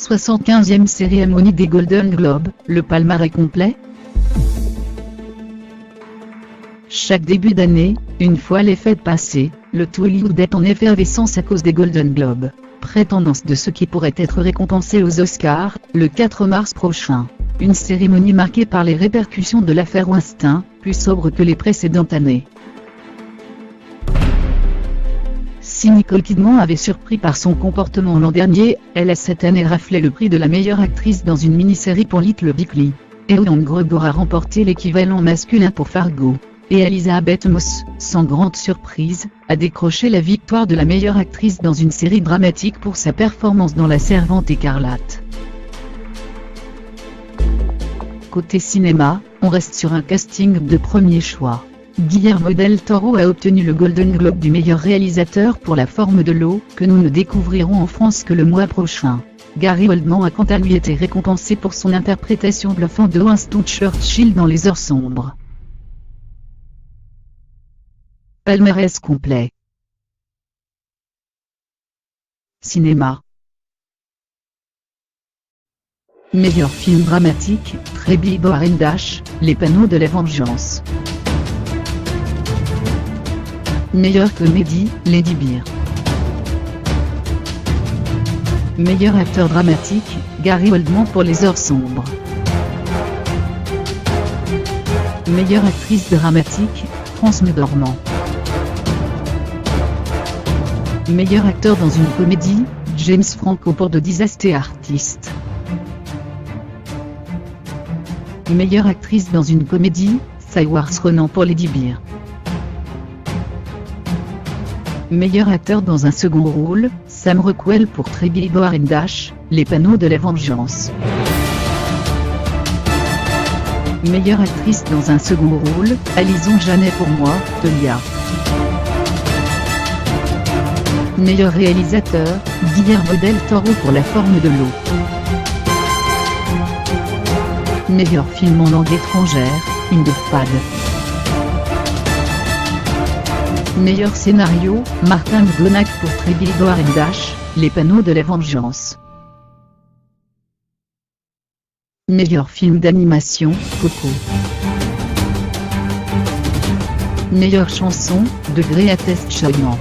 75e cérémonie des Golden Globes, le palmarès complet. Chaque début d'année, une fois les fêtes passées, le Tollywood est en effervescence à cause des Golden Globes, prétendance de ce qui pourrait être récompensé aux Oscars, le 4 mars prochain. Une cérémonie marquée par les répercussions de l'affaire Weinstein, plus sobre que les précédentes années. Si Nicole Kidman avait surpris par son comportement l'an dernier, elle a cette année raflé le prix de la meilleure actrice dans une mini-série pour Little Big Ewan McGregor a remporté l'équivalent masculin pour Fargo. Et Elisabeth Moss, sans grande surprise, a décroché la victoire de la meilleure actrice dans une série dramatique pour sa performance dans La Servante écarlate. Côté cinéma, on reste sur un casting de premier choix. Guillermo del Toro a obtenu le Golden Globe du meilleur réalisateur pour La Forme de l'eau, que nous ne découvrirons en France que le mois prochain. Gary Oldman a quant à lui été récompensé pour son interprétation bluffante de Winston Churchill dans Les Heures sombres. Palmarès complet. Cinéma. Meilleur film dramatique, Three Billboards and Dash, Les Panneaux de la Vengeance. Meilleure comédie, Lady Bird. Meilleur acteur dramatique, Gary Oldman pour Les Heures sombres. Meilleure actrice dramatique, France McDormand. Meilleur acteur dans une comédie, James Franco pour The Disaster Artist. Meilleure actrice dans une comédie, Saoirse Ronan pour Lady Bird. Meilleur acteur dans un second rôle, Sam Rockwell pour Three Billboards and Dash, Les Panneaux de la Vengeance. Meilleure actrice dans un second rôle, Alison Janet pour Moi, Tolia. Meilleur réalisateur, Guillermo del Toro pour La Forme de l'eau. Meilleur film en langue étrangère, In the Fad. Meilleur scénario, Martin McDonagh pour Three Billboards and Dash, Les Panneaux de la Vengeance. Meilleur film d'animation, Coco. Meilleure chanson, The Greatest Showman.